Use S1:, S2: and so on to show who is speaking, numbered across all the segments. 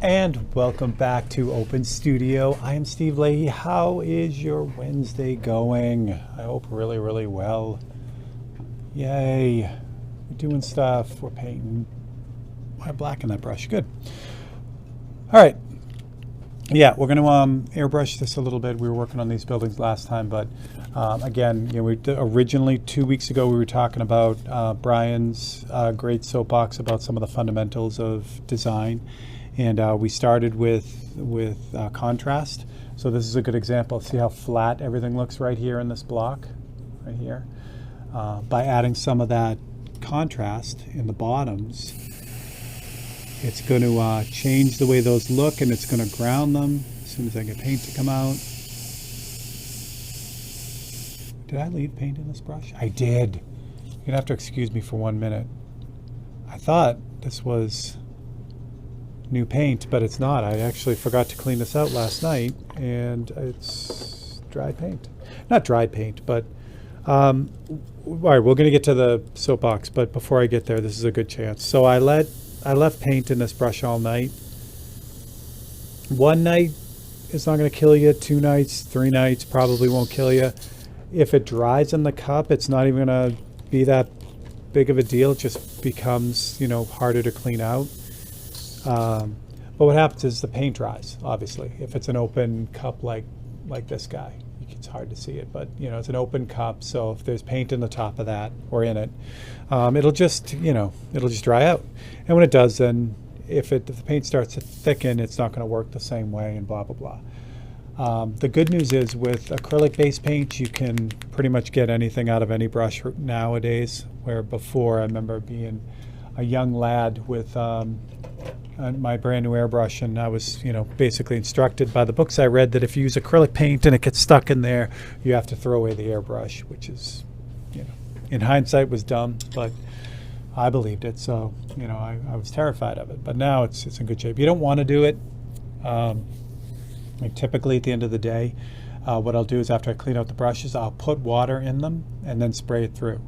S1: And welcome back to Open Studio. I am Steve Leahy. How is your Wednesday going? I hope really well. Yay. We're doing stuff. We're painting. Why blacken that brush? Good. All right. Yeah, we're going to airbrush this a little bit. We were working on these buildings last time, but again, originally 2 weeks ago we were talking about Brian's great soapbox about some of the fundamentals of design. And we started with contrast. So this is a good example. See how flat everything looks right here in this block, right here. By adding some of that contrast in the bottoms, it's going to change the way those look, and it's going to ground them as soon as I get paint to come out. Did I leave paint in this brush? I did. You're going to have to excuse me for 1 minute. I thought this was new paint, but it's not. I actually forgot to clean this out last night, and it's dry paint. Not dry paint, but all right, we're going to get to the soapbox, but before I get there, this is a good chance. So I left paint in this brush all night. One night it's not going to kill you. 2 nights, 3 nights probably won't kill you. If it dries in the cup, it's not even going to be that big of a deal. It just becomes, harder to clean out. But what happens is the paint dries, obviously. If it's an open cup like this guy, it's hard to see it, but it's an open cup, so if there's paint in the top of that or in it, it'll just dry out. And when it does, then if the paint starts to thicken, it's not going to work the same way, and blah blah blah. The good news is with acrylic based paint, you can pretty much get anything out of any brush nowadays, where before I remember being a young lad with my brand new airbrush, and I was basically instructed by the books I read that if you use acrylic paint and it gets stuck in there, you have to throw away the airbrush, which is in hindsight was dumb, but I believed it, so I was terrified of it. But now it's in good shape. You don't want to do it. Typically at the end of the day, what I'll do is after I clean out the brushes, I'll put water in them and then spray it through.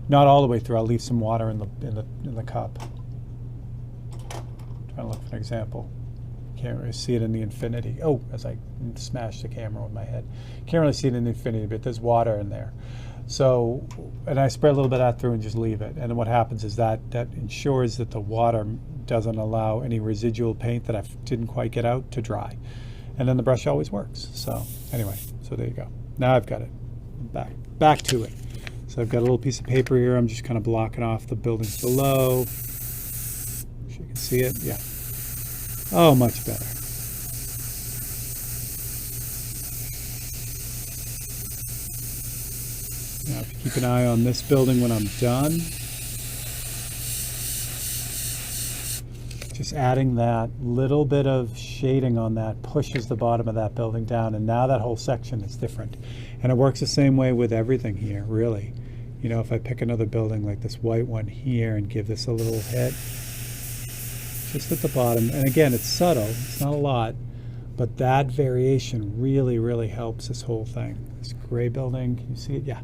S1: Not all the way through. I'll leave some water in the cup. Trying to look for an example. Can't really see it in the infinity. Oh, as I smashed the camera with my head. Can't really see it in the infinity, but there's water in there. So, and I spray a little bit of that through and just leave it. And then what happens is that ensures that the water doesn't allow any residual paint that I didn't quite get out to dry. And then the brush always works. So anyway, so there you go. Now I've got it back to it. So I've got a little piece of paper here. I'm just kind of blocking off the buildings below. You can see it. Yeah. Oh, much better. Now, if you keep an eye on this building when I'm done, just adding that little bit of shading on that pushes the bottom of that building down, and now that whole section is different. And it works the same way with everything here, really. If I pick another building like this white one here and give this a little hit, just at the bottom, and again, it's subtle, it's not a lot, but that variation really helps this whole thing. This gray building, can you see it? Yeah.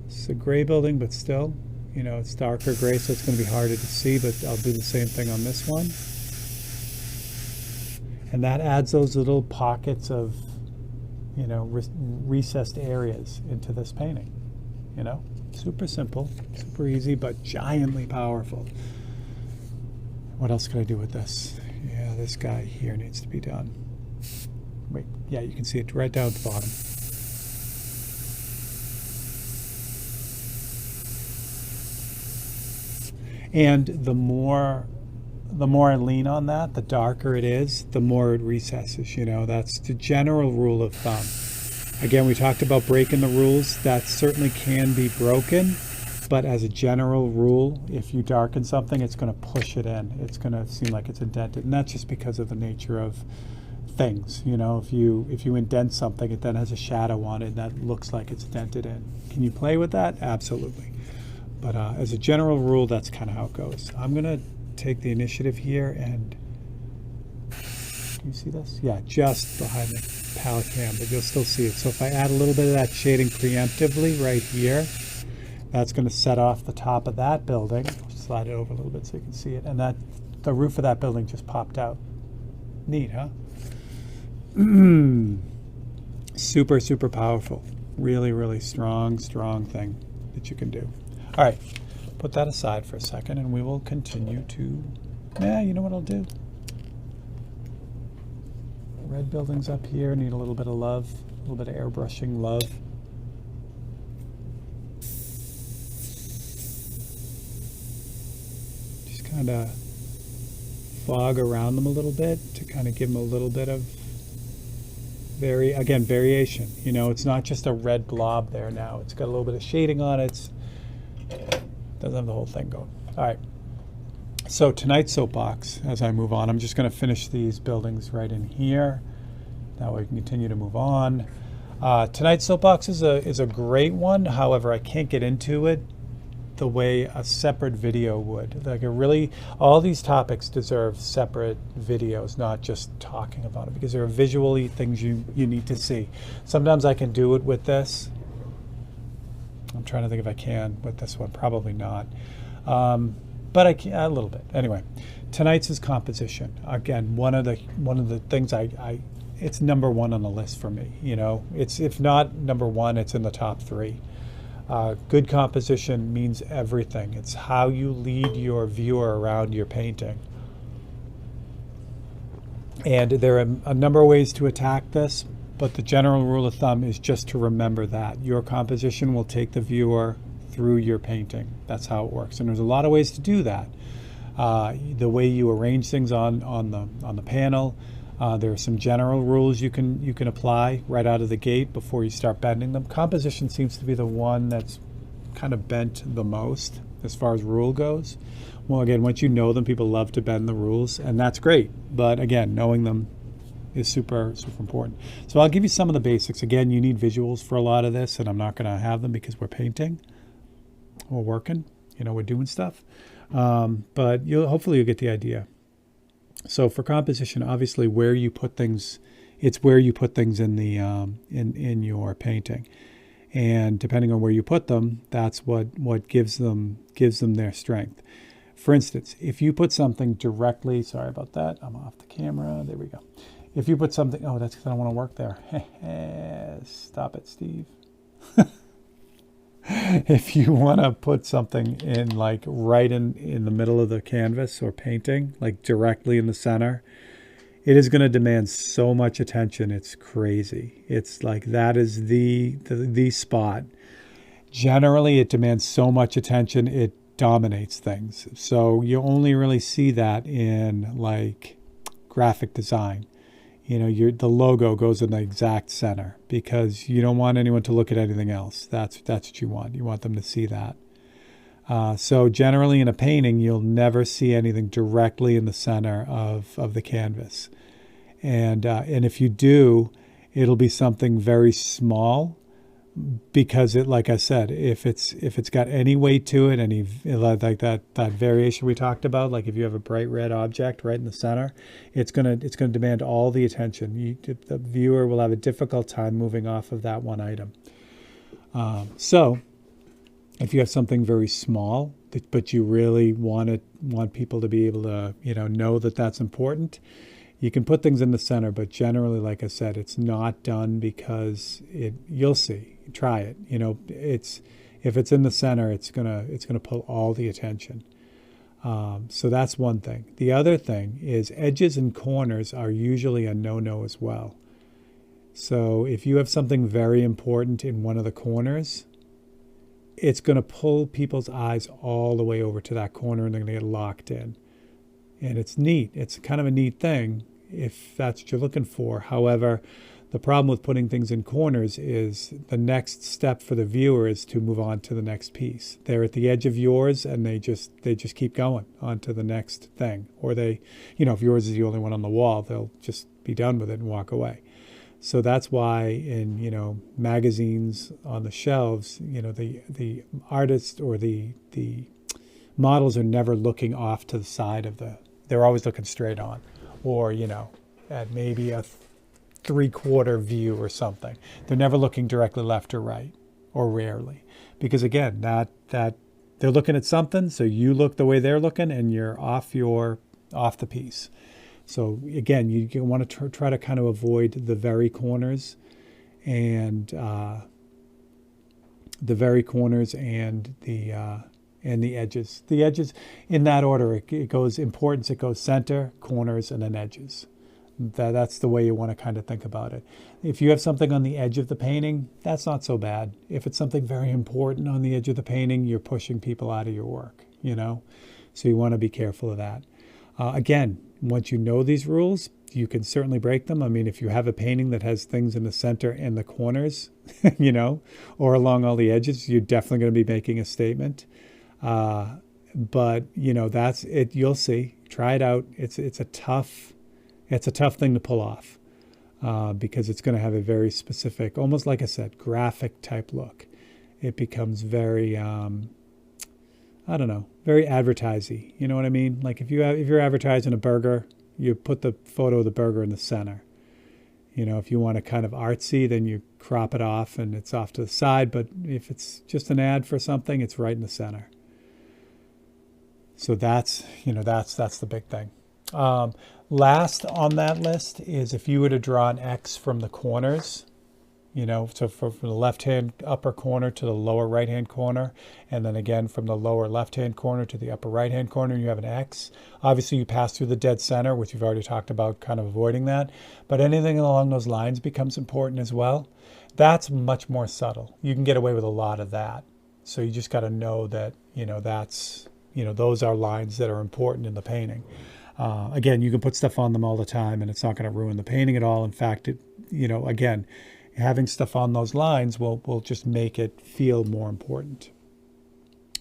S1: It's a gray building, but still, it's darker gray, so it's going to be harder to see, but I'll do the same thing on this one. And that adds those little pockets of, recessed areas into this painting. Super simple, super easy, but giantly powerful. What else can I do with this? Yeah, this guy here needs to be done. Wait, yeah, you can see it right down at the bottom. And the more I lean on that, the darker it is, the more it recesses. That's the general rule of thumb. Again, we talked about breaking the rules. That certainly can be broken, but as a general rule, if you darken something, it's going to push it in. It's going to seem like it's indented, and that's just because of the nature of things. If you indent something, it then has a shadow on it, and that looks like it's dented in. Can you play with that? Absolutely. But as a general rule, that's kind of how it goes. I'm going to take the initiative here, and can you see this? Yeah, just behind the palette cam, but you'll still see it. So if I add a little bit of that shading preemptively right here, that's going to set off the top of that building. Slide it over a little bit so you can see it, and that the roof of that building just popped out. Neat, huh? Super, super powerful. Really, really strong thing that you can do. All right, put that aside for a second and we will continue to, you know what I'll do? Red buildings up here need a little bit of love, a little bit of airbrushing love. Just kind of fog around them a little bit to kind of give them a little bit of variation. You know, it's not just a red blob there now. It's got a little bit of shading on it. Doesn't have the whole thing going. All right. So tonight's soapbox, as I move on, I'm just going to finish these buildings right in here. That way we can continue to move on. Tonight's soapbox is a great one. However, I can't get into it the way a separate video would. Like all these topics deserve separate videos, not just talking about it, because there are visually things you need to see. Sometimes I can do it with this. I'm trying to think if I can with this one. Probably not. But I can a little bit. Anyway, tonight's is composition. Again, one of the things it's number one on the list for me. You know, it's if not number one, it's in the top three. Good composition means everything. It's how you lead your viewer around your painting. And there are a number of ways to attack this, but the general rule of thumb is just to remember that your composition will take the viewer through your painting. That's how it works. And there's a lot of ways to do that. The way you arrange things on the panel. There are some general rules you can apply right out of the gate before you start bending them. Composition seems to be the one that's kind of bent the most as far as rule goes. Well, again, once you know them, people love to bend the rules, and that's great. But again, knowing them is super, super important. So I'll give you some of the basics. Again, you need visuals for a lot of this, and I'm not going to have them because we're painting. We're working. You know, we're doing stuff. But hopefully you'll get the idea. So for composition, obviously where you put things, it's where you put things in the in your painting, and depending on where you put them, that's what gives them their strength. For instance, if you put something directly, sorry about that, I'm off the camera. There we go. If you put something, oh, that's because I don't want to work there. Stop it, Steve. If you want to put something in like right in the middle of the canvas or painting, like directly in the center, it is going to demand so much attention. It's crazy. It's like that is the spot. Generally, it demands so much attention. It dominates things. So you only really see that in like graphic design. You know, the logo goes in the exact center because you don't want anyone to look at anything else. That's what you want. You want them to see that. So generally in a painting, you'll never see anything directly in the center of the canvas. And if you do, it'll be something very small because it, like I said, if it's got any weight to it, any like that variation we talked about, like if you have a bright red object right in the center, it's gonna demand all the attention. The viewer will have a difficult time moving off of that one item. So if you have something very small, but you really want people to be able to know that that's important, you can put things in the center, but generally, like I said, it's not done because you'll see. Try it. If it's in the center, it's gonna pull all the attention. So that's one thing. The other thing is edges and corners are usually a no-no as well. So if you have something very important in one of the corners, it's going to pull people's eyes all the way over to that corner and they're going to get locked in. And it's neat. It's kind of a neat thing if that's what you're looking for. However, the problem with putting things in corners is the next step for the viewer is to move on to the next piece. They're at the edge of yours and they just keep going on to the next thing. Or they, if yours is the only one on the wall, they'll just be done with it and walk away. So that's why in, magazines on the shelves, the artist or the models are never looking off to the side they're always looking straight on, or, at maybe a 3/4 view or something. They're never looking directly left or right, or rarely, because again, that they're looking at something. So you look the way they're looking and you're off your the piece. So again, you want to try to kind of avoid the very corners and the edges. The edges in that order. It goes importance. It goes center, corners, and then edges. That's the way you want to kind of think about it. If you have something on the edge of the painting, that's not so bad. If it's something very important on the edge of the painting, you're pushing people out of your work, So you want to be careful of that. Again, once you know these rules, you can certainly break them. I mean, if you have a painting that has things in the center and the corners, or along all the edges, you're definitely going to be making a statement. But that's it. You'll see. Try it out. It's a tough thing to pull off because it's going to have a very specific, almost like I said, graphic type look. It becomes very, very advertising. You know what I mean? Like if you're advertising a burger, you put the photo of the burger in the center. If you want to kind of artsy, then you crop it off and it's off to the side. But if it's just an ad for something, it's right in the center. So that's the big thing. Last on that list is if you were to draw an X from the corners, so from the left-hand upper corner to the lower right-hand corner, and then again from the lower left-hand corner to the upper right-hand corner, you have an X. Obviously, you pass through the dead center, which we've already talked about, kind of avoiding that. But anything along those lines becomes important as well. That's much more subtle. You can get away with a lot of that. So you just got to know that, those are lines that are important in the painting. Again, you can put stuff on them all the time and it's not going to ruin the painting at all. In fact, again, having stuff on those lines will just make it feel more important.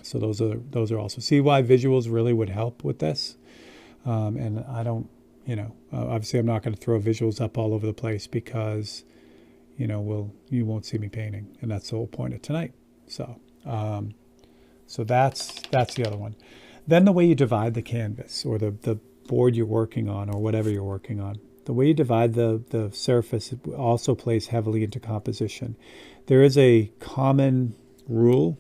S1: So those are also, see why visuals really would help with this. And I don't, obviously I'm not going to throw visuals up all over the place because, you won't see me painting. And that's the whole point of tonight. So that's the other one. Then the way you divide the canvas or the board you're working on or whatever you're working on. The way you divide the surface also plays heavily into composition. There is a common rule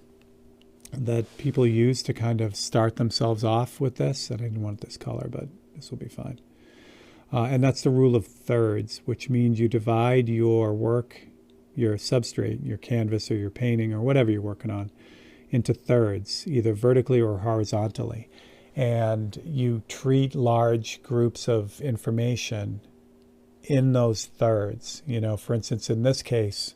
S1: that people use to kind of start themselves off with this. And I didn't want this color, but this will be fine. And that's the rule of thirds, which means you divide your work, your substrate, your canvas or your painting or whatever you're working on, into thirds, either vertically or horizontally. And you treat large groups of information in those thirds. For instance, in this case,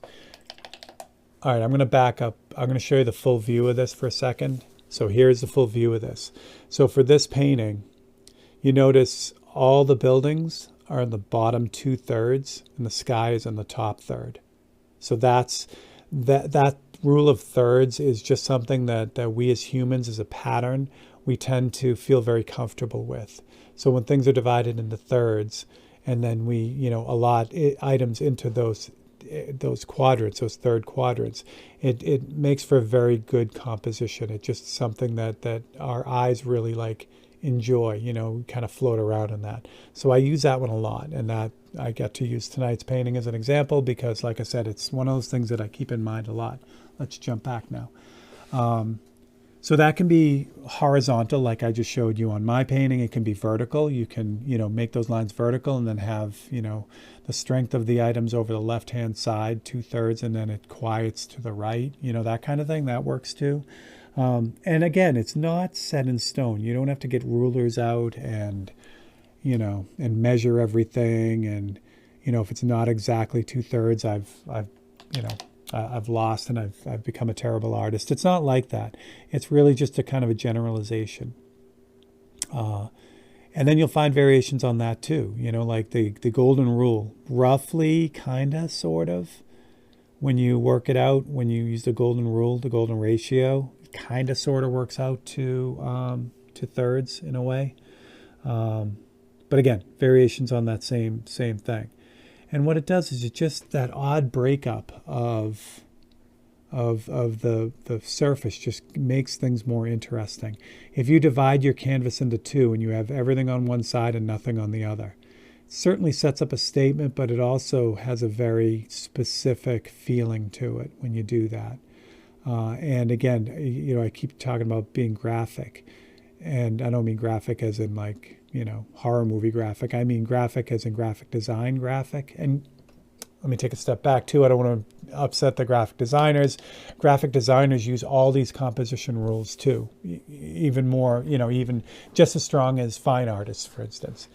S1: all right, I'm going to back up. I'm going to show you the full view of this for a second. So here's the full view of this. So for this painting, you notice all the buildings are in the bottom 2/3 and the sky is in the top third. So that rule of thirds is just something that we as humans, as a pattern, we tend to feel very comfortable with. So when things are divided into thirds, and then we, allot items into those quadrants, those third quadrants, it makes for a very good composition. It's just something that our eyes really enjoy, kind of float around in that. So I use that one a lot, and that I get to use tonight's painting as an example because, like I said, it's one of those things that I keep in mind a lot. Let's jump back now. So that can be horizontal, like I just showed you on my painting. It can be vertical. You can, make those lines vertical and then have, the strength of the items over the left-hand side, 2/3, and then it quiets to the right, that kind of thing. That works too. And again, it's not set in stone. You don't have to get rulers out and measure everything. And, if it's not exactly 2/3, I've lost and I've become a terrible artist. It's not like that. It's really just a kind of a generalization. And then you'll find variations on that too. Like the golden rule, roughly, kind of, sort of. When you work it out, when you use the golden rule, the golden ratio, it kind of, sort of works out to thirds in a way. But again, variations on that same thing. And what it does is it's just that odd breakup of the surface just makes things more interesting. If you divide your canvas into two and you have everything on one side and nothing on the other, it certainly sets up a statement, but it also has a very specific feeling to it when you do that. And again, I keep talking about being graphic. And I don't mean graphic as in like, horror movie graphic. I mean graphic as in graphic design graphic. And let me take a step back too. I don't want to upset the graphic designers. Graphic designers use all these composition rules too, even more, even just as strong as fine artists, for instance.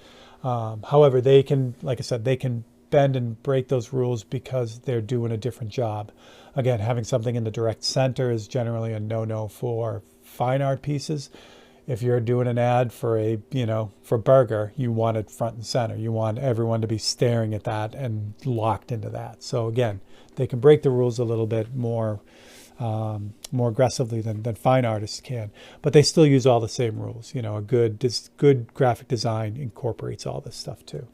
S1: However, they can, like I said, they can bend and break those rules because they're doing a different job. Again, having something in the direct center is generally a no-no for fine art pieces. If you're doing an ad for for burger, you want it front and center. You want everyone to be staring at that and locked into that. So again, they can break the rules a little bit more aggressively than fine artists can, but they still use all the same rules. A good graphic design incorporates all this stuff too.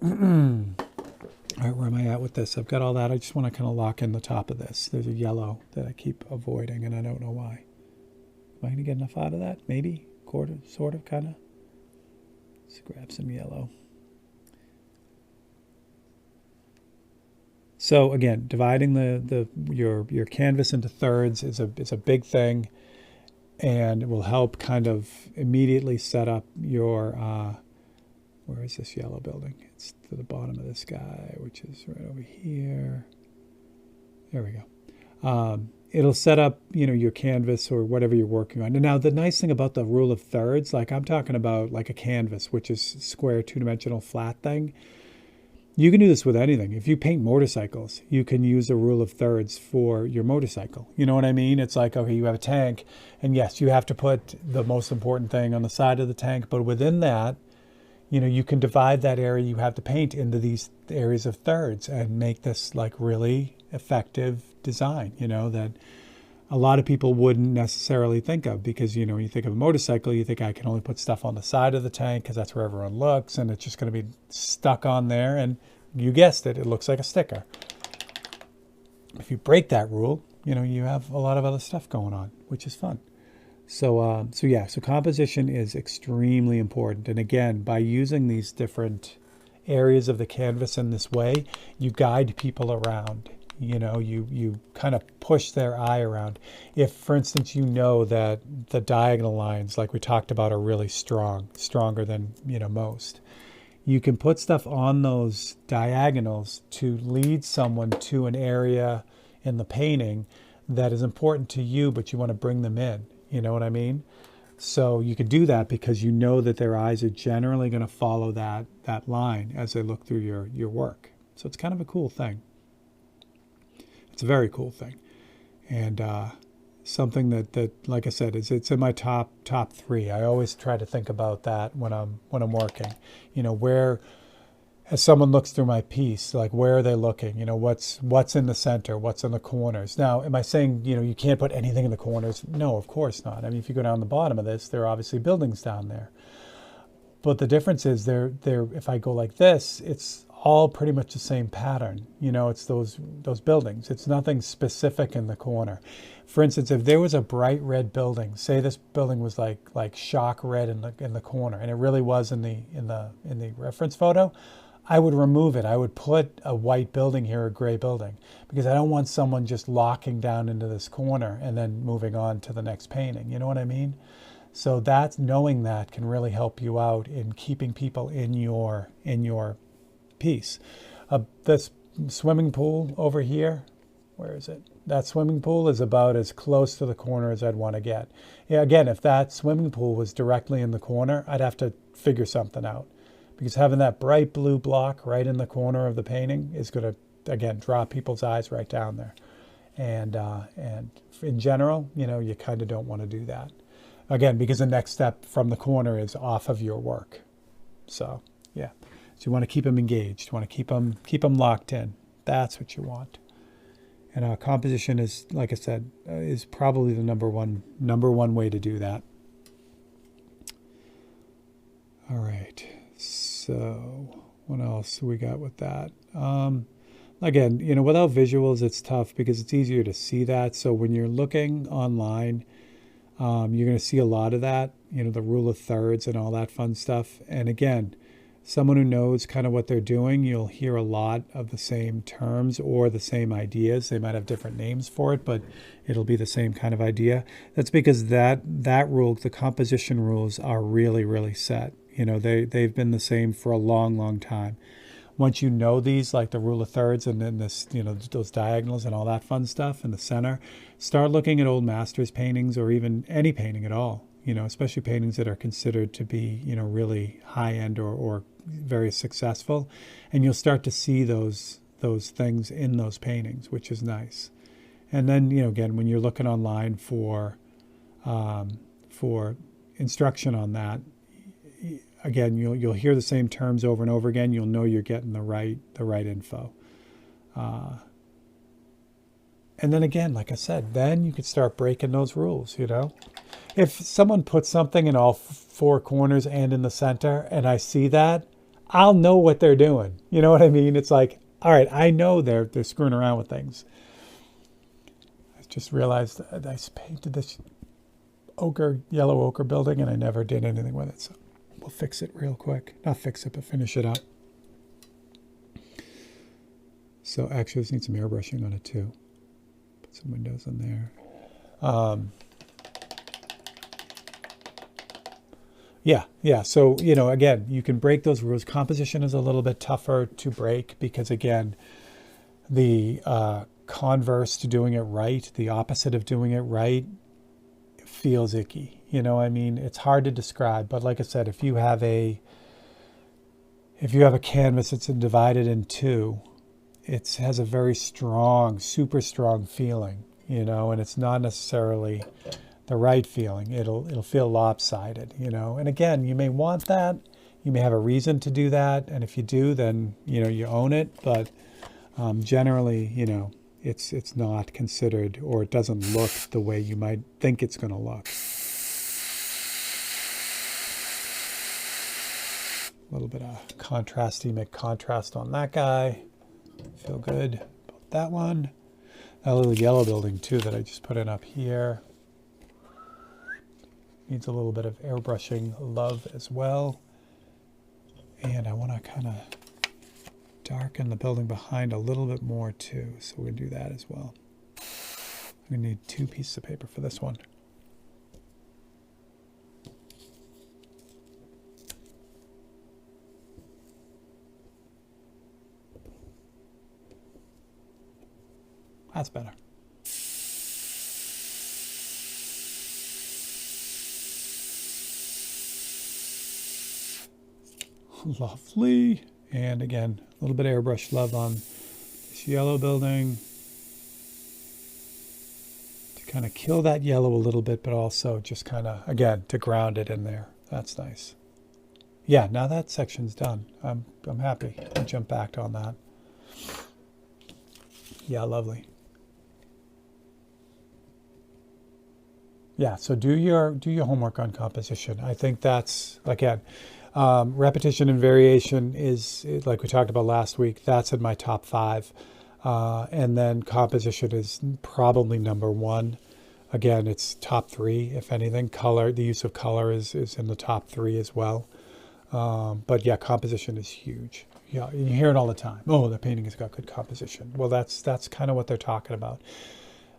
S1: All right, where am I at with this? I've got all that. I just want to kind of lock in the top of this. There's a yellow that I keep avoiding, and I don't know why. Am I going to get enough out of that? Maybe, sort of, kind of. Let's grab some yellow. So again, dividing your canvas into thirds is a big thing, and it will help kind of immediately set up your. Where is this yellow building? It's to the bottom of this guy, which is right over here. There we go. It'll set up, your canvas or whatever you're working on. And now the nice thing about the rule of thirds, like I'm talking about like a canvas, which is square, two-dimensional, flat thing. You can do this with anything. If you paint motorcycles, you can use a rule of thirds for your motorcycle. You know what I mean? It's like, okay, you have a tank, and yes, you have to put the most important thing on the side of the tank, but within that, you can divide that area you have to paint into these areas of thirds and make this like really effective design, that a lot of people wouldn't necessarily think of because, when you think of a motorcycle, you think I can only put stuff on the side of the tank because that's where everyone looks and it's just going to be stuck on there. And you guessed it, it looks like a sticker. If you break that rule, you have a lot of other stuff going on, which is fun. So composition is extremely important. And again, by using these different areas of the canvas in this way, you guide people around. You kind of push their eye around. If, for instance, that the diagonal lines, like we talked about, are really stronger than, most, you can put stuff on those diagonals to lead someone to an area in the painting that is important to you, but you want to bring them in. You know what I mean? So you could do that because that their eyes are generally going to follow that line as they look through your work. So it's kind of a cool thing. It's a very cool thing. And something that like I said, it's in my top three. I always try to think about that when I'm working. Where, as someone looks through my piece, like where are they looking? What's in the center? What's in the corners? Now, am I saying, you can't put anything in the corners? No, of course not. I mean, if you go down the bottom of this, there are obviously buildings down there. But the difference is if I go like this, it's all pretty much the same pattern. It's those buildings. It's nothing specific in the corner. For instance, if there was a bright red building, say this building was like shock red in the corner, and it really was in the reference photo, I would remove it. I would put a white building here, a gray building, because I don't want someone just locking down into this corner and then moving on to the next painting. You know what I mean? So knowing that can really help you out in keeping people in your piece. This swimming pool over here, where is it? That swimming pool is about as close to the corner as I'd want to get. Yeah, again, if that swimming pool was directly in the corner, I'd have to figure something out. Because having that bright blue block right in the corner of the painting is going to, again, draw people's eyes right down there. And in general, you kind of don't want to do that. Again, because the next step from the corner is off of your work. So, yeah. So you want to keep them engaged. You want to keep them locked in. That's what you want. And composition is, like I said, is probably the number one way to do that. All right. So what else we got with that? Again, without visuals, it's tough because it's easier to see that. So when you're looking online, you're going to see a lot of that, the rule of thirds and all that fun stuff. And again, someone who knows kind of what they're doing, you'll hear a lot of the same terms or the same ideas. They might have different names for it, but it'll be the same kind of idea. That's because that rule, the composition rules, are really, really set. They've been the same for a long, long time. Once you know these, like the rule of thirds and then this, those diagonals and all that fun stuff in the center, start looking at old masters paintings or even any painting at all, especially paintings that are considered to be, really high end or very successful. And you'll start to see those things in those paintings, which is nice. And then, again, when you're looking online for instruction on that, again, you'll hear the same terms over and over again. You'll know you're getting the right info. And then again, like I said, then you could start breaking those rules, If someone puts something in all four corners and in the center, and I see that, I'll know what they're doing. You know what I mean? It's like, all right, I know they're screwing around with things. I just realized that I painted this yellow ochre building, and I never did anything with it. So we'll fix it real quick. Not fix it, but finish it up. So actually, this needs some airbrushing on it too. Put some windows in there. Yeah. So, again, you can break those rules. Composition is a little bit tougher to break because, again, the converse to doing it right, the opposite of doing it right, feels icky. It's hard to describe. But like I said, if you have a canvas that's divided in two, it has a very strong, super strong feeling, and it's not necessarily the right feeling. It'll feel lopsided, and again, you may want that. You may have a reason to do that. And if you do, then, you own it. But generally, it's not considered, or it doesn't look the way you might think it's going to look. A little bit of contrasty, make contrast on that guy. Feel good about that one. That little yellow building too that I just put in up here. Needs a little bit of airbrushing love as well. And I want to kind of darken the building behind a little bit more too. So we're going to do that as well. I'm going to need 2 pieces of paper for this one. That's better. Lovely. And again, a little bit of airbrush love on this yellow building to kind of kill that yellow a little bit, but also just kind of, again, to ground it in there. That's nice. Yeah, now that section's done. I'm happy. I jumped back on that. Yeah, lovely. Yeah, so do your homework on composition. I think that's, again, repetition and variation is, like we talked about last week, that's in my top 5. And then composition is probably number 1. Again, it's top 3, if anything. Color, the use of color is in the top 3 as well. But yeah, composition is huge. Yeah, you hear it all the time. Oh, the painting has got good composition. Well, that's kind of what they're talking about.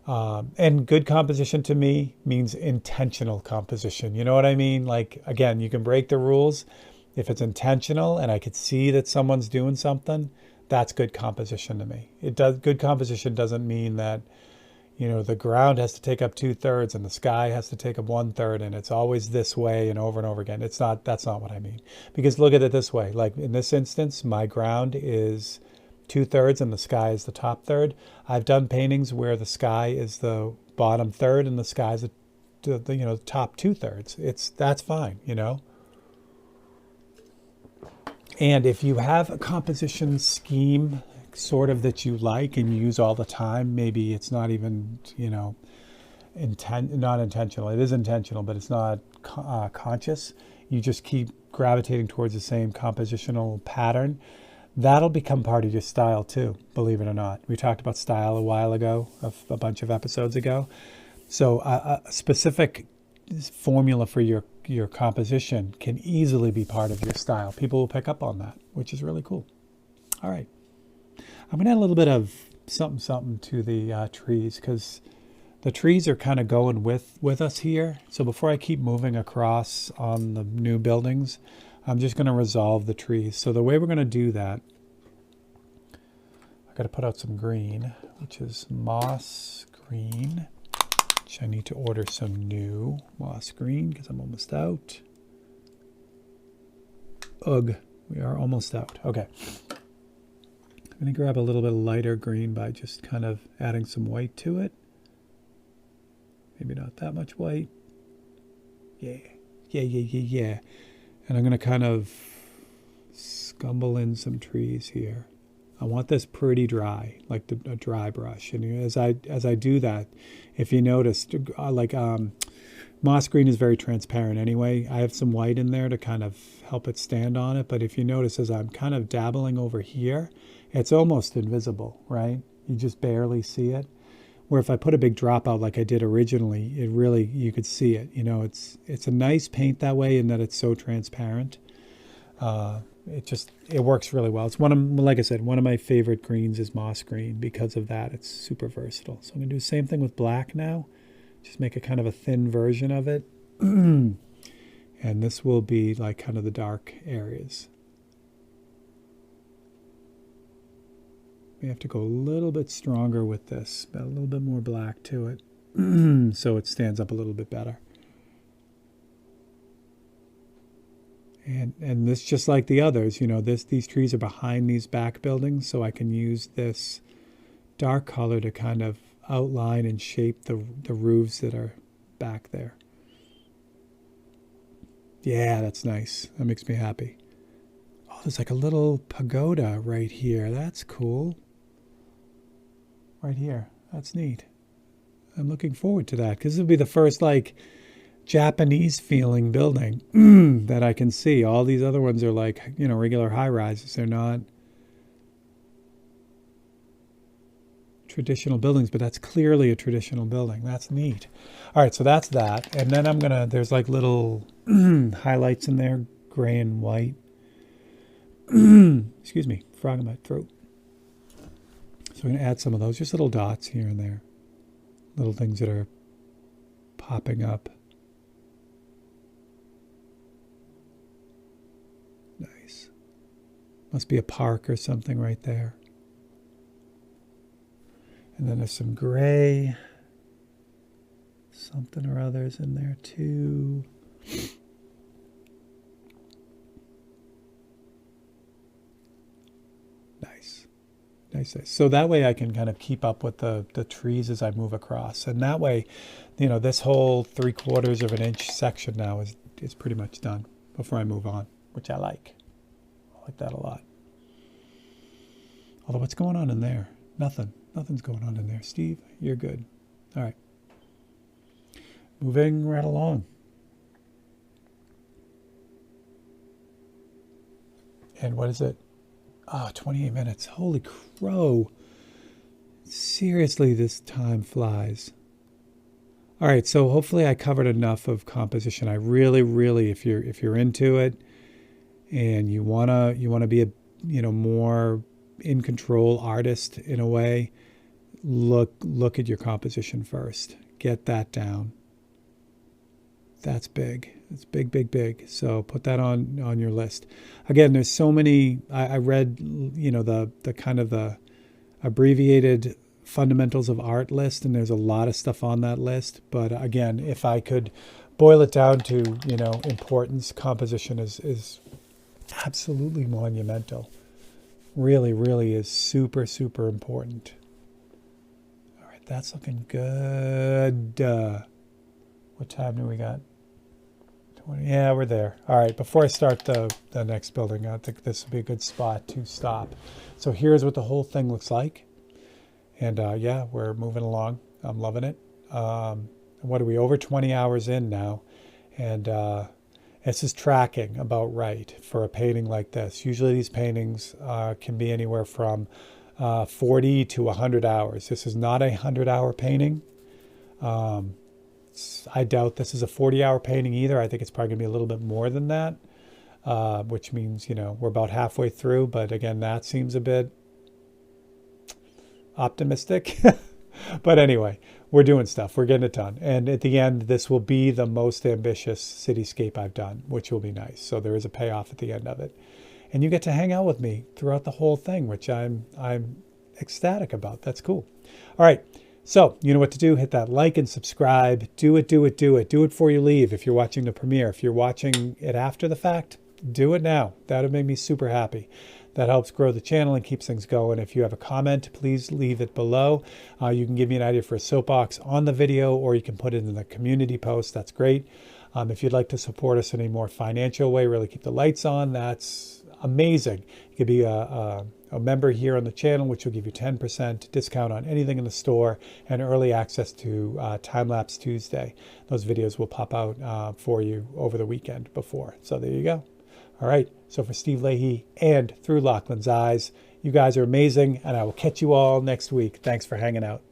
S1: And good composition to me means intentional composition. You know what I mean? Like, again, you can break the rules. If it's intentional and I could see that someone's doing something, that's good composition to me. Good composition doesn't mean that, the ground has to take up 2/3 and the sky has to take up 1/3 and it's always this way and over again. That's not what I mean. Because look at it this way. Like in this instance, my ground is 2/3 and the sky is the top third. I've done paintings where the sky is the bottom third and the sky is the top 2/3. That's fine, And if you have a composition scheme sort of that you like and you use all the time, maybe it's not even, not intentional. It is intentional, but it's not conscious. You just keep gravitating towards the same compositional pattern. That'll become part of your style too, believe it or not. We talked about style a while ago, a bunch of episodes ago. So a specific formula for your composition can easily be part of your style. People will pick up on that, which is really cool. All right. I'm going to add a little bit of something to the trees, because the trees are kind of going with us here. So before I keep moving across on the new buildings, I'm just going to resolve the trees. So the way we're going to do that, I got to put out some green, which is moss green, which I need to order some new moss green because I'm almost out. Ugh, we are almost out. Okay. I'm going to grab a little bit of lighter green by just kind of adding some white to it. Maybe not that much white. Yeah. And I'm going to kind of scumble in some trees here. I want this pretty dry, like a dry brush. And as I do that, if you notice, moss green is very transparent anyway. I have some white in there to kind of help it stand on it. But if you notice, as I'm kind of dabbling over here, it's almost invisible, right? You just barely see it. Where if I put a big drop out like I did originally, it really, you could see it. You know, it's a nice paint that way in that it's so transparent. It works really well. It's like I said, one of my favorite greens is moss green because of that. It's super versatile. So I'm going to do the same thing with black now. Just make a kind of a thin version of it. And this will be like kind of the dark areas. We have to go a little bit stronger with this, a little bit more black to it, so it stands up a little bit better. And this, just like the others, you know, these trees are behind these back buildings, so I can use this dark color to kind of outline and shape the roofs that are back there. Yeah, that's nice. That makes me happy. Oh, there's like a little pagoda right here. That's cool. Right here. That's neat. I'm looking forward to that because this will be the first like Japanese feeling building that I can see. All these other ones are like, you know, regular high rises. They're not traditional buildings, but that's clearly a traditional building. That's neat. All right, so that's that. And then there's like little highlights in there, gray and white. Excuse me, frog in my throat. So I'm going to add some of those, just little dots here and there. Little things that are popping up. Nice. Must be a park or something right there. And then there's some gray. Something or others in there too. Nice. So that way I can kind of keep up with the trees as I move across. And that way, you know, this whole 3/4 of an inch section now is pretty much done before I move on, which I like. I like that a lot. Although what's going on in there? Nothing's going on in there. Steve, you're good. All right. Moving right along. And what is it? 28 minutes. Holy crow. Seriously, this time flies. All right, so hopefully I covered enough of composition. I really, if you're into it and you wanna be a more in control artist in a way, look at your composition first. Get that down. That's big. It's big. So put that on your list. Again, there's so many. I read, the kind of the abbreviated fundamentals of art list, and there's a lot of stuff on that list. But again, if I could boil it down to, importance, composition is absolutely monumental. Really is super important. All right, that's looking good. What time do we got? 20. Yeah, we're there. All right, before I start the next building, I think this would be a good spot to stop. So here's what the whole thing looks like. And yeah, we're moving along. I'm loving it. What are we, over 20 hours in now? And this is tracking about right for a painting like this. Usually these paintings can be anywhere from 40 to 100 hours. This is not a 100-hour painting. I doubt this is a 40-hour painting either. I think it's probably going to be a little bit more than that, which means, we're about halfway through. But again, that seems a bit optimistic. But anyway, we're doing stuff. We're getting it done. And at the end, this will be the most ambitious cityscape I've done, which will be nice. So there is a payoff at the end of it. And you get to hang out with me throughout the whole thing, which I'm ecstatic about. That's cool. All right. So you know what to do. Hit that like and subscribe. Do it, do it, do it. Do it before you leave. If you're watching the premiere, if you're watching it after the fact, do it now. That would make me super happy. That helps grow the channel and keeps things going. If you have a comment, please leave it below. You can give me an idea for a soapbox on the video, or you can put it in the community post. That's great. If you'd like to support us in a more financial way, really keep the lights on, that's amazing. You could be a member here on the channel, which will give you 10% discount on anything in the store and early access to Time-Lapse Tuesday. Those videos will pop out for you over the weekend before. So there you go. All right, so for Steve Leahy and Through Lachlan's Eyes, you guys are amazing, and I will catch you all next week. Thanks for hanging out.